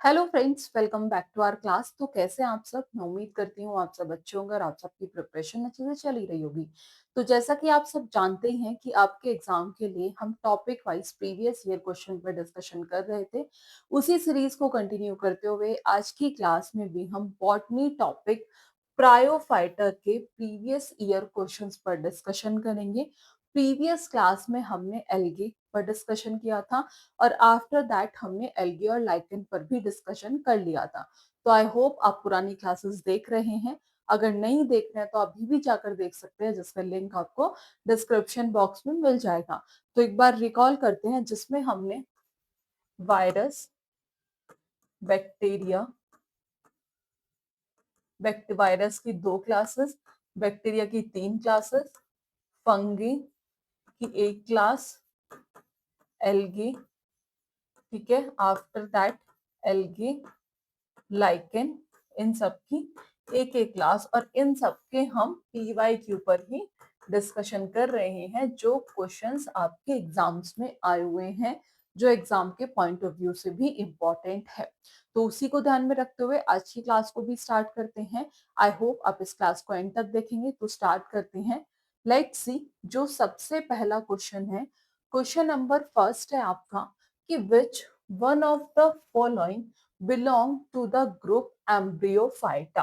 Hello friends, welcome back to our class. तो कैसे हैं आप सब? मैं उम्मीद करती हूँ आप सब अच्छे होंगे और आप सबकी प्रिपरेशन अच्छे से चल ही रही होगी। तो जैसा कि आप सब जानते ही हैं कि आपके एग्जाम के लिए हम topic wise previous year question पर डिस्कशन कर रहे थे। उसी सीरीज को कंटिन्यू करते हुए आज की क्लास में भी हम बॉटनी टॉपिक प्रायोफाइटर के प्रीवियस ईयर क्वेश्चंस पर डिस्कशन करेंगे। प्रीवियस क्लास में हमने एल्गे पर डिस्कशन किया था और आफ्टर दैट हमने एल्गे और लाइकेन पर भी डिस्कशन कर लिया था। तो आई होप आप पुरानी क्लासेस देख रहे हैं। अगर नहीं देख रहे हैं तो अभी भी जाकर देख सकते हैं, जिसका लिंक आपको डिस्क्रिप्शन बॉक्स में मिल जाएगा। तो एक बार रिकॉल करते हैं, जिसमें हमने वायरस, बैक्टीरिया, वायरस की 2 क्लासेस, बैक्टीरिया की 3 क्लासेस, फंगी की 1 क्लास, एल्गी, ठीक है, आफ्टर दैट एल्गी, लाइकेन, इन सब की एक एक क्लास और इन सब के हम PYQ पर ही डिस्कशन कर रहे हैं, जो क्वेश्चंस आपके एग्जाम्स में आए हुए हैं, जो एग्जाम के पॉइंट ऑफ व्यू से भी इम्पोर्टेंट है। तो उसी को ध्यान में रखते हुए आज की क्लास को भी स्टार्ट करते हैं। आई होप आप इस क्लास को एंड तक देखेंगे। तो स्टार्ट करते हैं। लेट्स सी, जो सबसे पहला क्वेश्चन है, क्वेश्चन नंबर फर्स्ट है आपका कि which one of the following belong to the group embryophyta,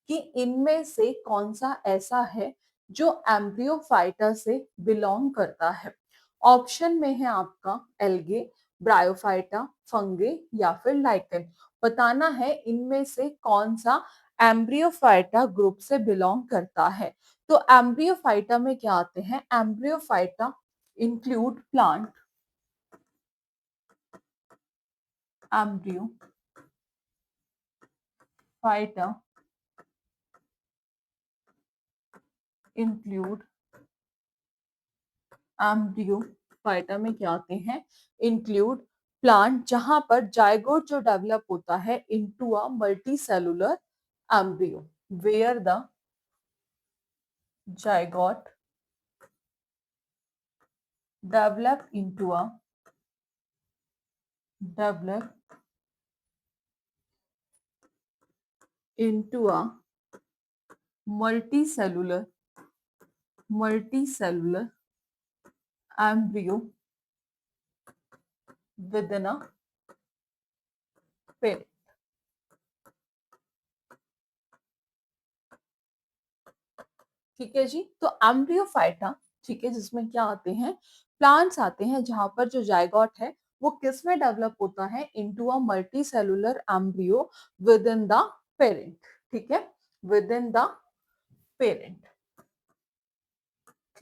कि इनमें से कौन सा ऐसा है जो एम्ब्रियोफाइटा से बिलोंग करता है। ऑप्शन में है आपका एल्गे, ब्रायोफाइटा, फंगे या फिर लाइकेन। बताना है इनमें से कौन सा एम्ब्रियोफाइटा ग्रुप से बिलोंग करता है। तो एम्ब्रियोफाइटा में क्या आते हैं? Embryophyta include plant, Embryophyta include, Embryophyta में क्या आते हैं? इंक्लूड प्लांट जहां पर जायगोट जो डेवलप होता है into a multicellular embryo, where the zygote develop develop into a multicellular multicellular embryo within a parent। ठीक है जी। तो एम्ब्रियोफाइटा, ठीक है, जिसमें क्या आते हैं? प्लांट्स आते हैं जहां पर जो जायगोट है वो किस में डेवलप होता है? Into a multicellular embryo with in the parent. ठीक है, with in the parent.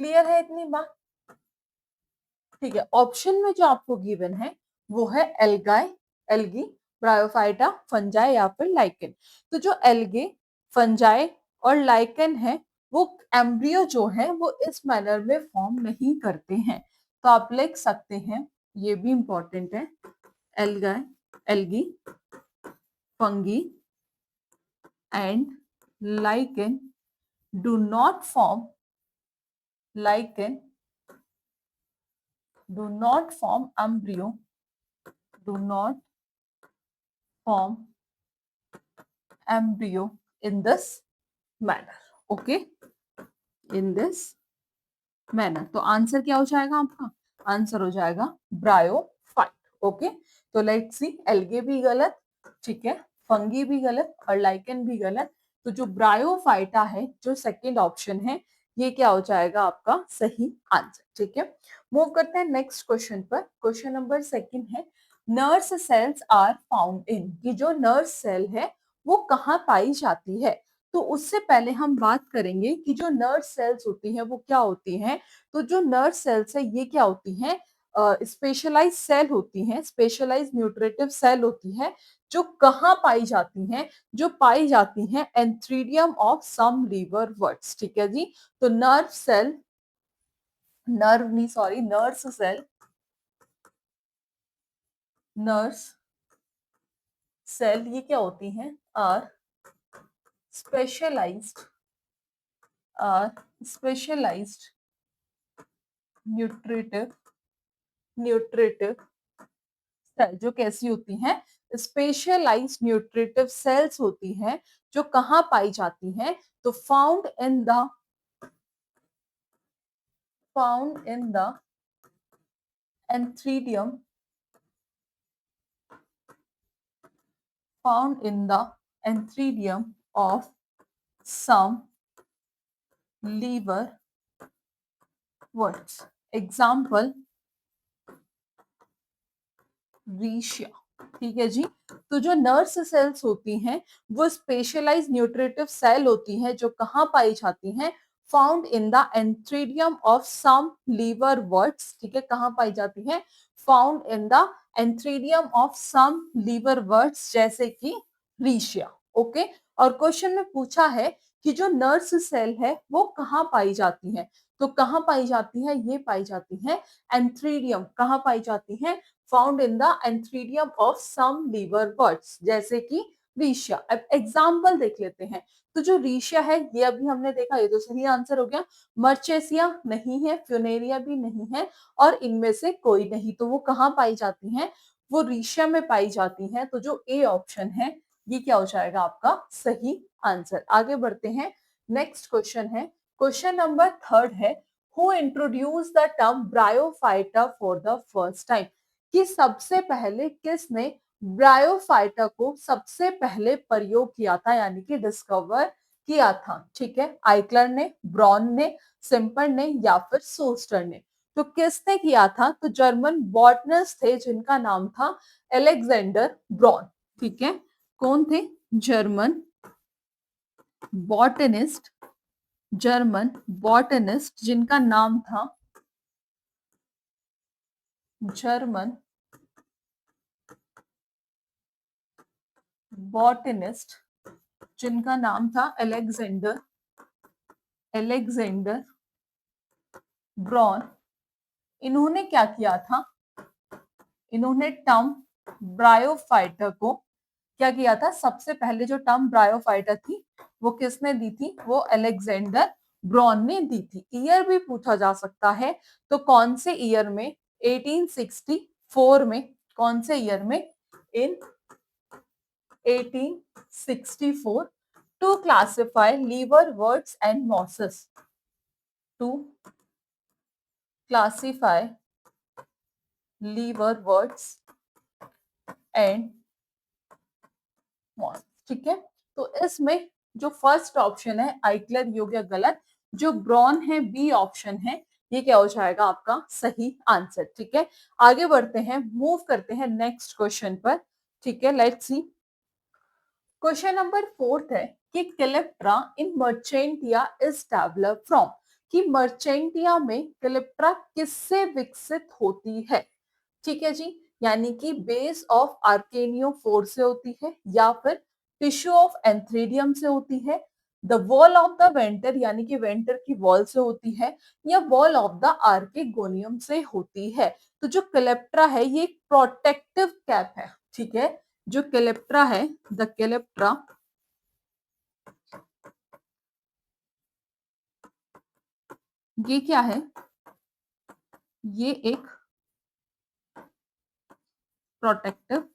Clear है इतनी बात? ठीक है। ऑप्शन में जो आपको गिवन है वो है एल्गाई, एल्गी, ब्रायोफाइटा, फंजाई या फिर लाइकेन। तो जो एल्गे, फंजाई और लाइकेन है वो एम्ब्रियो जो है वो इस मैनर में फॉर्म नहीं करते हैं। तो आप लिख सकते हैं, ये भी इंपॉर्टेंट है, algae, algae, fungi and lichen do not form, lichen do not form embryo, do not form embryo in this manner। Okay, in this manner. तो आंसर क्या हो जाएगा आपका? आंसर हो जाएगा ब्रायोफाइट। ओके, तो लेट्स सी, एल्गे भी गलत, ठीक है, फंगी भी गलत और लाइकेन भी गलत। तो जो ब्रायोफाइटा है, जो सेकंड ऑप्शन है, ये क्या हो जाएगा आपका सही आंसर। ठीक है, मूव करते हैं नेक्स्ट क्वेश्चन पर। क्वेश्चन नंबर सेकंड है, nurse cells are found in, कि जो नर्स सेल है वो कहाँ पाई जाती है। तो उससे पहले हम बात करेंगे कि जो नर्व सेल्स होती हैं वो क्या होती हैं। तो जो नर्व सेल्स है ये क्या होती हैं? स्पेशलाइज सेल होती हैं, स्पेशलाइज न्यूट्रिटिव सेल होती है, जो कहाँ पाई जाती हैं? जो पाई जाती हैं antheridium of some liverworts. ठीक है जी। तो नर्व सेल, नर्व नहीं sorry, nurse cell, nurse cell ये क्या होती हैं? Are specialised, are specialised nutritive, nutritive cell जो कैसी होती हैं, स्पेशलाइज्ड न्यूट्रिटिव सेल्स होती हैं, जो कहाँ पाई जाती हैं, तो found in the antheridium found in the antheridium of some liver worts. Example, रीशिया। ठीक है जी। तो जो नर्स सेल्स होती हैं वो स्पेशलाइज न्यूट्रिटिव सेल होती हैं, जो कहाँ पाई जाती हैं, found in the antheridium of some liverworts. ठीक है, कहाँ पाई जाती है, found in the antheridium of some liverworts, जैसे कि रीशिया। ओके। और क्वेश्चन में पूछा है कि जो नर्स सेल है वो कहाँ पाई जाती है, तो कहाँ पाई जाती है, ये पाई जाती है एंथ्रीडियम। कहाँ पाई जाती है, found in the antheridium of some liverworts, जैसे कि रीशिया। अब एग्जाम्पल देख लेते हैं। तो जो रीशिया है ये अभी हमने देखा, ये तो सही आंसर हो गया। मर्चेसिया नहीं है, फ्यूनेरिया भी नहीं है, और इनमें से कोई नहीं, तो वो कहाँ पाई जाती हैं, वो रीशिया में पाई जाती हैं। तो जो ए ऑप्शन है ये क्या हो जाएगा आपका सही आंसर। आगे बढ़ते हैं, नेक्स्ट क्वेश्चन है, क्वेश्चन नंबर 3 है, who introduce the term bryophyta for the first time, कि सबसे पहले किसने ब्रायोफाइटा को सबसे पहले प्रयोग किया था, यानी कि डिस्कवर किया था। ठीक है, आइकलर ने, ब्रॉन ने, सिम्पर ने, या फिर सोस्टर ने। तो किसने किया था, तो जर्मन बॉटनिस्ट थे जिनका नाम था अलेक्जेंडर ब्रॉन। ठीक है, कौन थे, जर्मन बॉटनिस्ट, जर्मन बॉटनिस्ट जिनका नाम था, जर्मन बॉटनिस्ट जिनका नाम था अलेक्जेंडर ब्रॉन। इन्होंने क्या किया था, इन्होंने टर्म ब्रायोफाइटा को क्या किया था, सबसे पहले जो टर्म ब्रायोफाइटा थी वो किसने दी थी, वो अलेक्जेंडर ब्रॉन ने दी थी। ईयर भी पूछा जा सकता है, तो कौन से ईयर में, 1864 में, कौन से ईयर में, in 1864, to classify liverworts and mosses, to classify liverworts and moss. ठीक है, तो इसमें जो फर्स्ट ऑप्शन है आइकलर, ये हो गया गलत। जो ब्रॉन है बी ऑप्शन है, ये क्या हो जाएगा आपका सही आंसर। ठीक है, आगे बढ़ते हैं, मूव करते हैं नेक्स्ट क्वेश्चन पर। ठीक है, लेट्स सी, क्वेश्चन नंबर 4 है कि क्लेप्ट्रा इन मर्चेंटिया इज डेवलप फ्रॉम, कि मर्चेंटिया में क्लेप्ट्रा किससे विकसित होती है। ठीक है जी, यानी कि बेस ऑफ आर्केनियोफोर से होती है, या फिर टिश्यू ऑफ एंथ्रीडियम से होती है, the wall of the venter यानी कि वेंटर की वॉल से होती है, या वॉल ऑफ द आर्केगोनियम से होती है। तो जो क्लेप्ट्रा है ये एक प्रोटेक्टिव कैप है। ठीक है, जो क्लेप्ट्रा है, द क्लेप्ट्रा ये क्या है, ये एक प्रोटेक्टिव,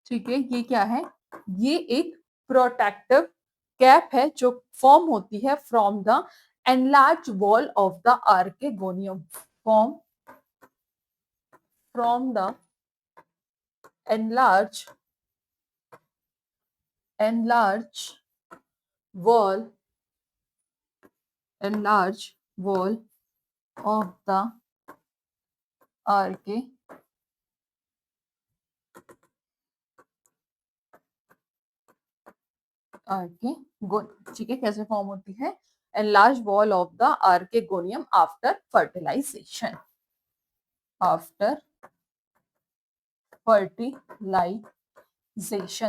ठीक है, ये क्या है, ये एक प्रोटेक्टिव कैप है जो फॉर्म होती है from the enlarge wall of the archegonium, form from the enlarge wall of the arche archegonium. ठीक है, कैसे फॉर्म होती है, enlarge wall of the archegonium after fertilisation, after fertilisation.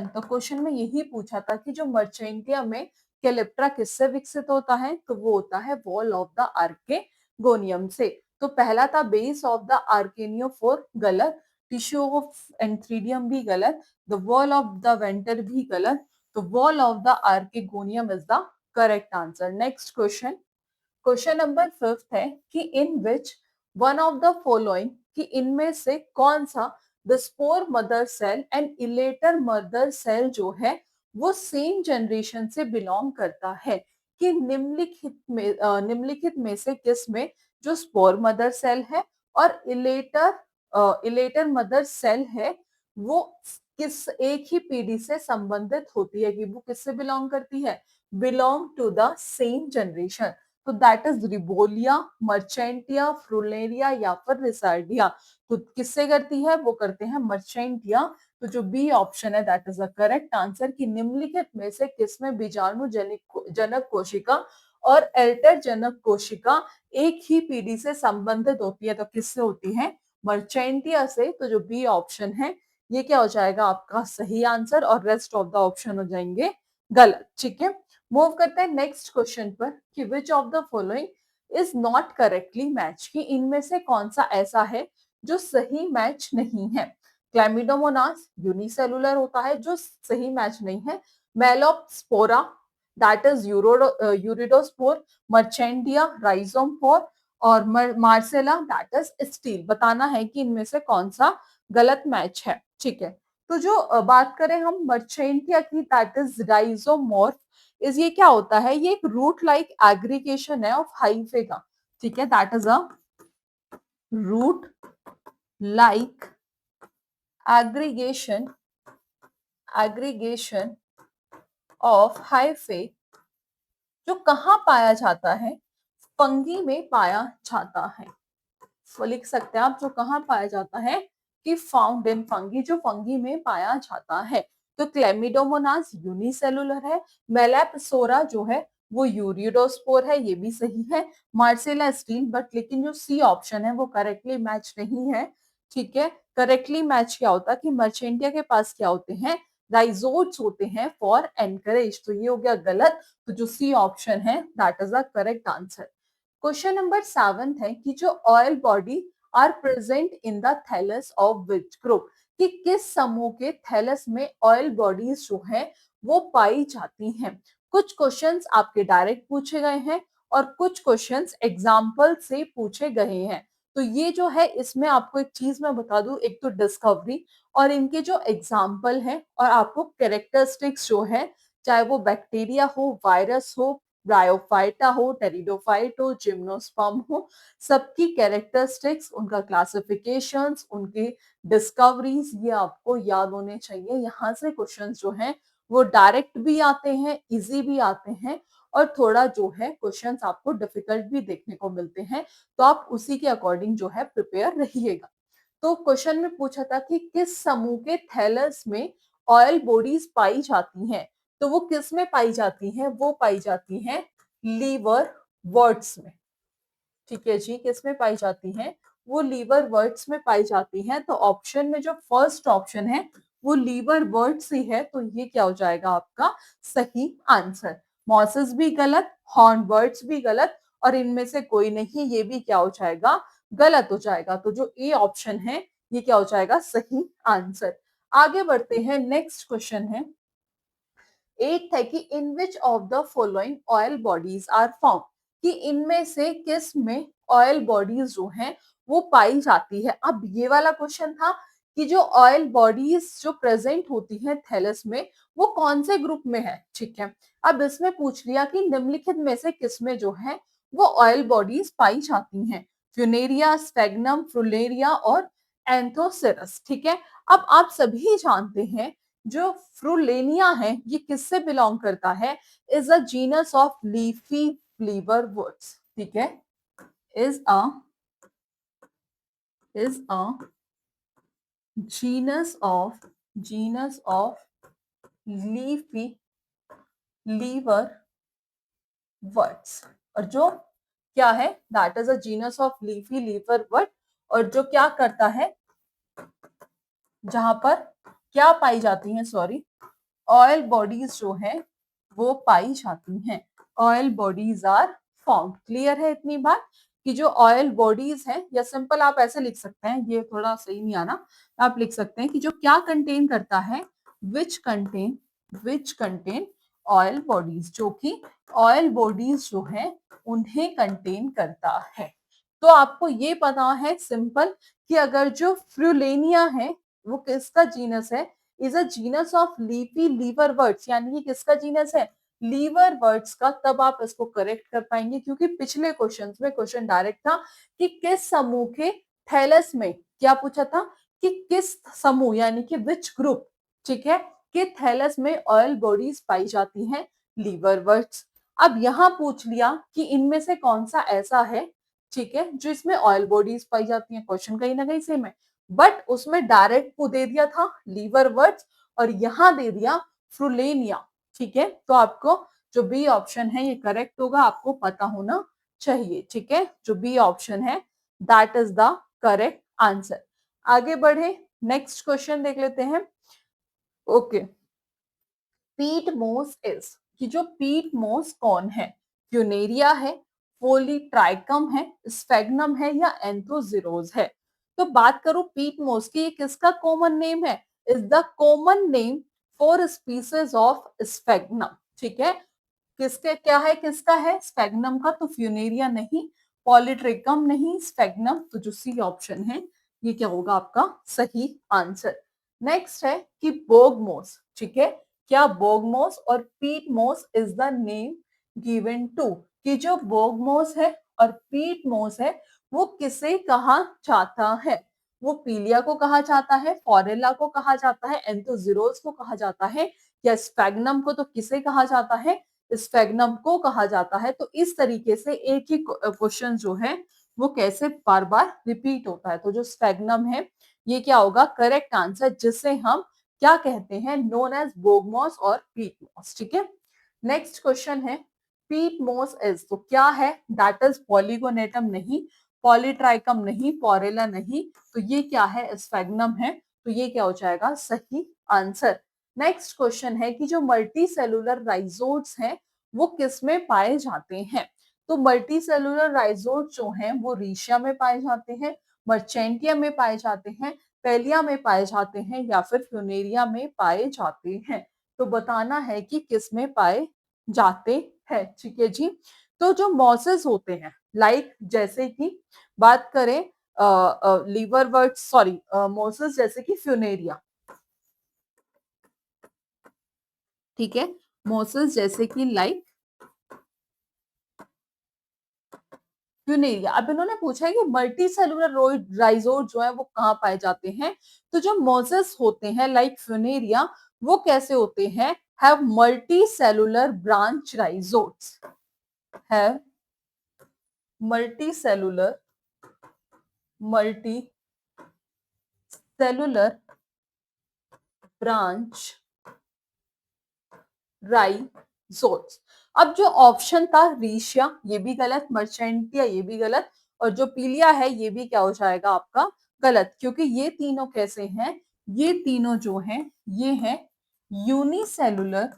तो क्वेश्चन में यही पूछा था कि जो मर्चेंटिया में कैलिप्ट्रा किससे विकसित होता है, तो वो होता है वॉल ऑफ द आर्केगोनियम से। तो पहला था बेस ऑफ द आर्केनियोफोर, गलत, टिश्यू ऑफ एंथ्रीडियम भी गलत, the wall of the venter भी गलत, तो wall of the archegonium is the correct answer. Next question, question number 5 है कि in which one of the following कि इनमें से कौन सा the spore mother cell and elater mother cell जो है वो सेम जनरेशन से बिलोंग करता है कि निम्नलिखित में से किस में जो स्पोर मदर सेल है और इलेटर मदर सेल है वो किस एक ही पीढ़ी से संबंधित होती है कि वो किससे बिलोंग करती है, belong to the same generation. तो दैट इज रिबोलिया, मर्चेंटिया, फ्रुलेरिया या फिर रिसार्डिया। तो किससे करती है, वो करते हैं मर्चेंटिया। तो जो बी ऑप्शन है that is the correct answer कि निम्नलिखित में से किसमें बीजाणु जनक कोशिका और एल्टर जनक कोशिका एक ही पीढ़ी से संबंधित होती है, तो किससे होती है, मर्चेंटिया से। तो जो बी ऑप्शन है ये क्या हो जाएगा आपका सही आंसर और रेस्ट ऑफ द ऑप्शन हो जाएंगे गलत। ठीक है, मूव करते हैं नेक्स्ट क्वेश्चन पर कि which of the following is not correctly match, कि इनमें से कौन सा ऐसा है जो सही मैच नहीं है। क्लैमिडोमोनास यूनिसेलुलर होता है जो सही मैच नहीं है। मेलोस्पोरा दैट इज यूरिडोस्पोर, मर्चेंडिया राइजोमफोर और मार्सेला दैट इज स्टील। बताना है कि इनमें से कौन सा गलत मैच है। ठीक है, तो जो बात करें हम मर्चेंटिया की दैट इज राइजोमोर्फ इस ये क्या होता है, ये एक रूट लाइक एग्रीगेशन है ऑफ हाइफे का। ठीक है, that is a root like aggregation of hyphae जो कहाँ पाया जाता है, फंगी में पाया जाता है। वो लिख सकते हैं आप, जो कहाँ पाया जाता है कि फाउंड इन फंगी, जो फंगी में पाया जाता है। तो क्लेमिडोमोनास यूनिसेलुलर है, मेलापसोरा जो है वो यूरिडोस्पोर है, ये भी सही है। मार्सेला स्टील, बट लेकिन जो सी ऑप्शन है वो करेक्टली मैच नहीं है। ठीक है, करेक्टली मैच क्या होता है कि मर्चेंटिया के पास क्या होते हैं, राइजोट्स होते हैं फॉर एनकरेज। तो ये हो गया गलत। तो जो सी ऑप्शन है that is the correct answer. Question number 7 है कि जो oil body are present in the thallus of which group, कि किस समूह के थैलस में ऑयल बॉडीज जो है वो पाई जाती हैं। कुछ क्वेश्चंस आपके डायरेक्ट पूछे गए हैं और कुछ क्वेश्चंस एग्जाम्पल से पूछे गए हैं। तो ये जो है इसमें आपको एक चीज मैं बता दूं, एक तो डिस्कवरी और इनके जो एग्जाम्पल है और आपको कैरेक्टरिस्टिक्स जो है, चाहे वो बैक्टीरिया हो, वायरस हो, ब्रायोफाइटा हो, टेरिडोफाइट हो, जिम्नोस्पर्म हो, सबकी कैरेक्टरिस्टिक्स, उनका क्लासिफिकेशंस, उनकी डिस्कवरीज ये आपको याद होने चाहिए। यहाँ से क्वेश्चंस जो हैं वो डायरेक्ट भी आते हैं, इजी भी आते हैं और थोड़ा जो है क्वेश्चंस आपको डिफिकल्ट भी देखने को मिलते हैं। तो आप उसी के अकॉर्डिंग जो है प्रिपेयर रहिएगा। तो क्वेश्चन में पूछा था कि किस समूह के थैलस में ऑयल बॉडीज पाई जाती हैं। तो वो किस में पाई जाती हैं, वो पाई जाती हैं लीवर वर्ड्स में। ठीक है जी, किस में पाई जाती हैं, वो लीवर वर्ड्स में पाई जाती हैं। तो ऑप्शन में जो फर्स्ट ऑप्शन है वो लीवर वर्ड्स ही है। तो ये क्या हो जाएगा आपका सही आंसर। मॉसेस भी गलत, हॉर्न वर्ड्स भी गलत और इनमें से कोई नहीं, ये भी क्या हो जाएगा गलत हो जाएगा। तो जो ए ऑप्शन है ये क्या हो जाएगा सही आंसर। आगे बढ़ते हैं, नेक्स्ट क्वेश्चन है 8 है कि in which of the following oil bodies are found, कि इनमें से किस में ऑयल बॉडीज जो हैं वो पाई जाती है। अब ये वाला क्वेश्चन था कि जो ऑयल बॉडीज जो प्रेजेंट होती हैं थैलस में वो कौन से ग्रुप में है। ठीक है, अब इसमें पूछ लिया कि निम्नलिखित में से किस में जो है वो ऑयल बॉडीज पाई जाती हैं, फ्यूनेरिया, स्फेग्नम, फ्रुलेरिया और एंथोसिरस। ठीक है, अब आप सभी जानते हैं जो फ्रुलेनिया है ये किससे बिलोंग करता है, is a genus of leafy liverworts. ठीक है, is a genus of leafy liverworts. और जो क्या है that is a genus of leafy liverwort, और जो क्या करता है, जहां पर क्या पाई जाती हैं, सॉरी, ऑयल बॉडीज जो है वो पाई जाती हैं, oil bodies are found. Clear है इतनी बात कि जो ऑयल बॉडीज है, या सिंपल आप ऐसे लिख सकते हैं, ये थोड़ा सही नहीं आना, आप लिख सकते हैं कि जो क्या कंटेन करता है, विच कंटेन ऑयल बॉडीज, जो कि ऑयल बॉडीज जो है उन्हें कंटेन करता है। तो आपको ये पता है सिंपल कि अगर जो फ्रूलेनिया है वो किसका जीनस है, is a genus of leafy liverworts, यानी कि किसका जीनस है, लीवरवर्ट्स का, तब आप इसको करेक्ट कर पाएंगे। क्योंकि पिछले क्वेश्चंस में क्वेश्चन डायरेक्ट था कि किस समूह के थैलस में, क्या पूछा था कि किस समूह यानी कि विच ग्रुप, ठीक है, कि थैलस में ऑयल बॉडीज पाई जाती हैं, लीवरवर्ट्स। अब यहाँ पूछ लिया कि इनमें से कौन सा ऐसा है, ठीक है, जो इसमें ऑयल बॉडीज पाई जाती हैं, क्वेश्चन कहीं ना कहीं सेम है, बट उसमें डायरेक्ट को दे दिया था लीवरवर्ट्स और यहाँ दे दिया फ्रूलेनिया, ठीक है। तो आपको जो बी ऑप्शन है ये करेक्ट होगा, आपको पता होना चाहिए, ठीक है, जो बी ऑप्शन है that is the correct answer. आगे बढ़े, नेक्स्ट क्वेश्चन देख लेते हैं। ओके, पीट मोस इज, कि जो पीट मोस कौन है, फ्यूनेरिया है, पोलीट्राइकम है, स्फेग्नम है या एंथोजिरोज है। तो बात करूं पीट मोस की, ये किसका कॉमन नेम है, is the common name for species of स्फेग्नम, ठीक है। किसके क्या है, किसका है, स्फेग्नम का, तो फ्यूनेरिया नहीं, पॉलीट्रिकम नहीं, स्फेग्नम, तो जो सी ऑप्शन है ये क्या होगा आपका सही आंसर। नेक्स्ट है कि बोगमोस, ठीक है, क्या बोगमोस और peat moss is the name given to, कि जो बोगमोस है और पीटमोस है वो किसे कहा जाता है, वो पीलिया को कहा जाता है, फॉरेला को कहा जाता है, एंथोजिरोस को कहा जाता है, या स्फेग्नम को, तो किसे कहा जाता है, स्फेग्नम को कहा जाता है। तो इस तरीके से एक ही क्वेश्चन जो है वो कैसे बार बार रिपीट होता है, तो जो स्फेग्नम है ये क्या होगा करेक्ट आंसर, जिसे हम क्या कहते हैं, नोन एज बोगमॉस और पीटमॉस, ठीक है। नेक्स्ट क्वेश्चन है पीटमॉस इज, तो क्या है, दैट इज पॉलीगोनेटम नहीं, पॉलीट्राइकम नहीं, पॉरेला नहीं, तो ये क्या है, स्फेग्नम है, तो ये क्या हो जाएगा सही आंसर। नेक्स्ट क्वेश्चन है कि जो मल्टी सेलुलर राइजोट्स हैं वो किस में पाए जाते हैं, तो मल्टी सेलुलर राइजोट जो हैं वो रीशिया में पाए जाते हैं, मर्चेंटिया में पाए जाते हैं, पेलिया में पाए जाते हैं या फिर फ्यूनेरिया में पाए जाते हैं। तो बताना है कि किस में पाए जाते हैं, ठीक है जी। तो जो मॉसेस होते हैं, लाइक जैसे कि बात करें लीवरवर्ट सॉरी मॉसेस जैसे कि फ्यूनेरिया, ठीक है, मॉसेस जैसे कि लाइक फ्यूनेरिया। अब इन्होंने पूछा है कि मल्टी सेलुलर राइजोट जो है वो कहाँ पाए जाते हैं, तो जो मोसेस होते हैं लाइक फ्यूनेरिया वो कैसे होते हैं, have multicellular branch rhizoids, have multicellular branch rhizoids. अब जो ऑप्शन था रीशिया ये भी गलत, मर्चेंटिया ये भी गलत, और जो पीलिया है ये भी क्या हो जाएगा आपका गलत, क्योंकि ये तीनों कैसे हैं, ये तीनों जो हैं ये हैं यूनिसेलुलर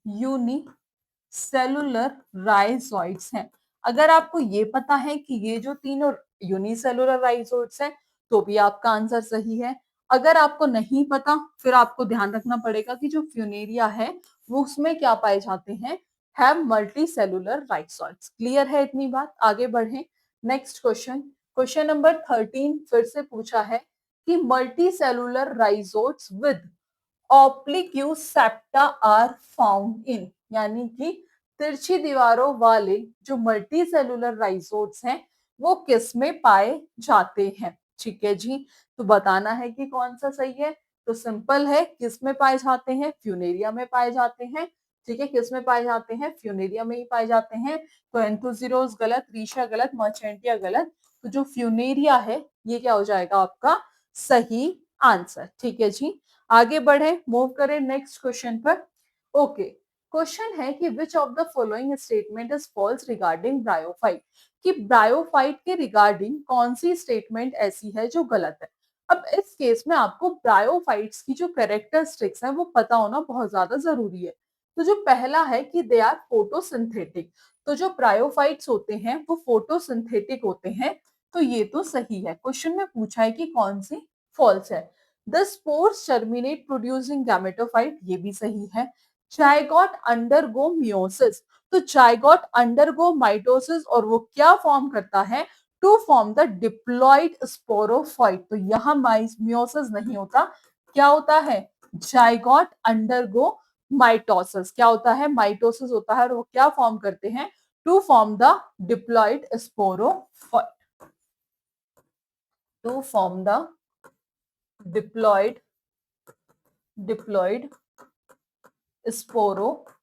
यूनिसेलुलर राइजोइड्स हैं। अगर आपको ये पता है कि ये जो तीनों यूनिसेलुलर राइजोइड्स हैं तो भी आपका आंसर सही है। अगर आपको नहीं पता फिर आपको ध्यान रखना पड़ेगा कि जो फ्यूनेरिया है वो उसमें क्या पाए जाते हैं, have multicellular rhizoids. Clear है इतनी बात, आगे बढ़े। नेक्स्ट क्वेश्चन, क्वेश्चन नंबर 13 फिर से पूछा है कि multicellular rhizoids with oblique septa are found in, यानी कि तिरछी दीवारों वाले जो मल्टी सेलुलर राइजोट्स हैं वो किस में पाए जाते हैं, ठीक है जी। तो बताना है कि कौन सा सही है, तो सिंपल है, किस में पाए जाते हैं, फ्यूनेरिया में पाए जाते हैं, ठीक है, किस में पाए जाते हैं, फ्यूनेरिया में ही पाए जाते हैं। तो एंथोजिरोस गलत, रीशा गलत, मर्चेंटिया गलत, तो जो फ्यूनेरिया है ये क्या हो जाएगा आपका सही आंसर, ठीक है जी। आगे बढ़े, मूव करें नेक्स्ट क्वेश्चन पर। ओके, क्वेश्चन है कि which of the following statement is false regarding bryophyte, कि ब्रायोफाइट के रिगार्डिंग कौन सी स्टेटमेंट ऐसी है जो गलत है। अब इस केस में आपको ब्रायोफाइट्स की जो कैरेक्टरिस्टिक्स है वो पता होना बहुत ज्यादा जरूरी है। तो जो पहला है कि दे आर फोटोसिंथेटिक, तो जो ब्रायोफाइट्स होते हैं वो फोटोसिंथेटिक होते हैं, तो ये तो सही है। क्वेश्चन में पूछा है कि कौन सी फॉल्स है। The spores germinate producing gametophyte, ये भी सही है। Zygote undergo meiosis, तो जाइगोट अंडरगो माइटोसिस और वो क्या फॉर्म करता है, to form the diploid sporophyte. तो यहाँ मियोसिस नहीं होता, क्या होता है, जाइगोट अंडरगो माइटोसिस। क्या होता है, माइटोसिस होता है और वो क्या फॉर्म करते हैं, to form the diploid sporophyte, to form the diploid sporophyte.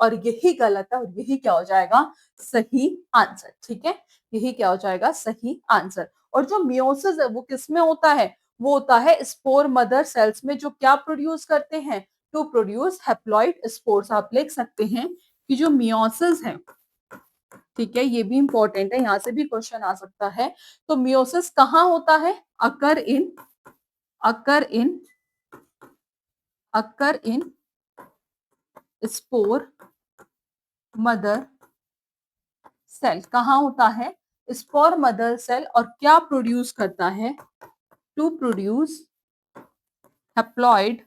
और यही गलत है और यही क्या हो जाएगा, सही आंसर। ठीक है, यही क्या हो जाएगा, सही आंसर। और जो मियोसिस है वो किसमें होता है, वो होता है स्पोर मदर सेल्स में, जो क्या प्रोड्यूस करते हैं, टू प्रोड्यूस हैप्लॉइड स्पोर्स। आप लिख सकते हैं कि जो मियोसिस है, ठीक है, ये भी इंपॉर्टेंट है, यहाँ से भी क्वेश्चन आ सकता है। तो मियोसिस कहाँ होता है, अकर इन अकर इन अकर इन स्पोर मदर सेल। कहाँ होता है, स्पोर मदर सेल। और क्या प्रोड्यूस करता है, टू प्रोड्यूस हैप्लॉइड।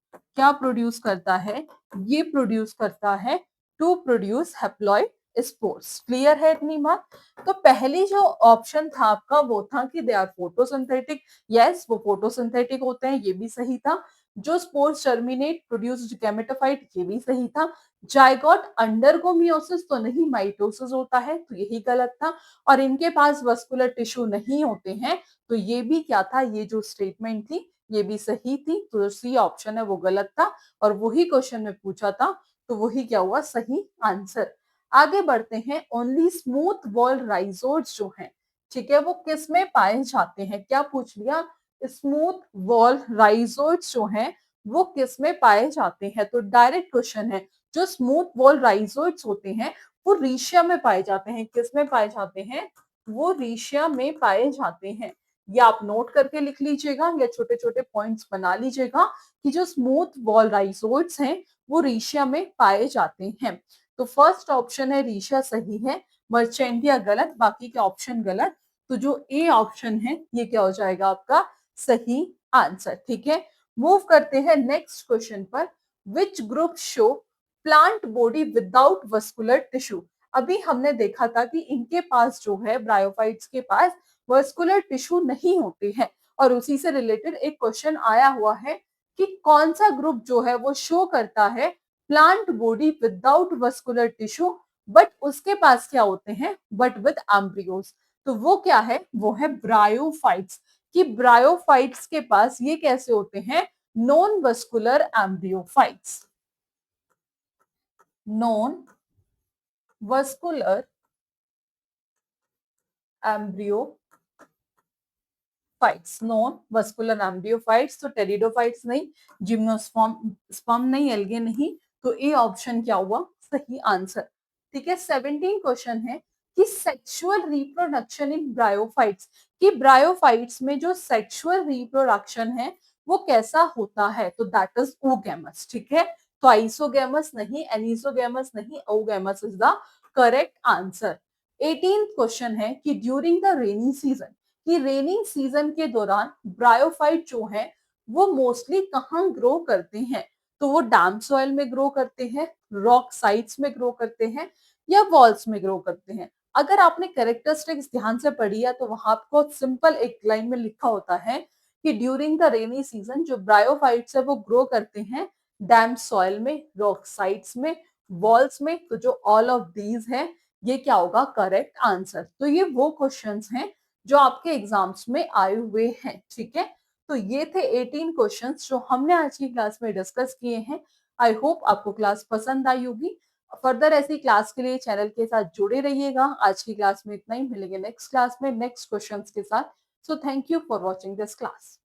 क्या प्रोड्यूस करता है, ये प्रोड्यूस करता है to produce haploid spores. Clear है इतनी बात। तो पहली जो ऑप्शन था आपका वो था कि दे आर फोटोसिंथेटिक। यस, वो फोटोसिंथेटिक होते हैं, ये भी सही था। जो स्पोर्स टर्मिनेट प्रोड्यूस गैमेटोफाइट, ये भी सही था। जाइगोट अंडरगो मियोसिस तो नहीं, माइटोसिस होता है, तो यही गलत था। और इनके पास वस्कुलर टिश्यू नहीं होते हैं, तो ये भी क्या था, ये जो स्टेटमेंट थी ये भी सही थी। तो सी ऑप्शन है वो गलत था और वही क्वेश्चन में पूछा था, तो वही क्या हुआ, सही आंसर। आगे बढ़ते हैं। ओनली स्मूथ वॉल राइजोइड्स जो हैं, ठीक है, वो किस में पाए जाते हैं, क्या पूछ लिया, स्मूथ वॉल राइजोइड्स जो हैं वो किस में पाए जाते हैं। तो डायरेक्ट क्वेश्चन है, जो स्मूथ वॉल राइजोइड्स होते हैं वो रीशिया में पाए जाते हैं। किस में पाए जाते हैं, वो रीशिया में पाए जाते हैं। या आप नोट करके लिख लीजिएगा या छोटे छोटे पॉइंट्स बना लीजिएगा कि जो स्मूथ वॉल राइजोइड्स हैं वो रीशिया में पाए जाते हैं। तो फर्स्ट ऑप्शन है रीशिया सही है, मर्चेंटिया गलत, बाकी के ऑप्शन गलत। तो जो ए ऑप्शन है ये क्या हो जाएगा आपका सही आंसर। ठीक है, मूव करते हैं नेक्स्ट क्वेश्चन पर। Which group show plant body without vascular tissue. अभी हमने देखा था कि इनके पास जो है, ब्रायोफाइट्स के पास वस्कुलर टिश्यू नहीं होते हैं। और उसी से रिलेटेड एक क्वेश्चन आया हुआ है कि कौन सा ग्रुप जो है वो शो करता है plant body without vascular tissue, but उसके पास क्या होते हैं, बट विद एम्ब्रियोज। तो वो क्या है, वो है ब्रायोफाइट्स। कि ब्रायोफाइट्स के पास ये कैसे होते हैं, non vascular embryophytes, non vascular embryo fights, non vascular embryophytes. तो टेरिडोफाइट्स नहीं, जिम्नोस्पर्म स्पर्म नहीं, एल्गे नहीं। तो ए ऑप्शन क्या हुआ, सही आंसर। ठीक है, 17 क्वेश्चन है कि सेक्सुअल रिप्रोडक्शन इन ब्रायोफाइट्स, कि ब्रायोफाइट्स में जो सेक्सुअल रिप्रोडक्शन है वो कैसा होता है। तो दैट इज ओगैमस। ठीक है, तो आइसोगैमस नहीं, एनिसोगैमस नहीं, oogamous is the correct answer. 18 question है कि ड्यूरिंग द रेनी सीजन, कि रेनिंग सीजन के दौरान ब्रायोफाइट जो है वो मोस्टली कहाँ ग्रो करते हैं। तो वो डैम सॉइल में ग्रो करते हैं, रॉक साइड्स में ग्रो करते हैं, या वॉल्स में ग्रो करते हैं। अगर आपने कैरेक्टरिस्टिक्स ध्यान से पढ़ी है तो वहां आपको सिंपल एक लाइन में लिखा होता है कि ड्यूरिंग द रेनी सीजन जो ब्रायोफाइट्स है वो ग्रो करते हैं डैम सॉइल में, रॉक साइड्स में, वॉल्स में। तो जो ऑल ऑफ दीज है ये क्या होगा, करेक्ट आंसर। तो ये वो क्वेश्चंस हैं जो आपके एग्जाम्स में आए हुए हैं। ठीक है, तो ये थे 18 क्वेश्चंस जो हमने आज की क्लास में डिस्कस किए हैं। आई होप आपको क्लास पसंद आई होगी। फर्दर ऐसी क्लास के लिए चैनल के साथ जुड़े रहिएगा। आज की क्लास में इतना ही, मिलेंगे नेक्स्ट क्लास में नेक्स्ट क्वेश्चंस के साथ। So thank you for watching this class.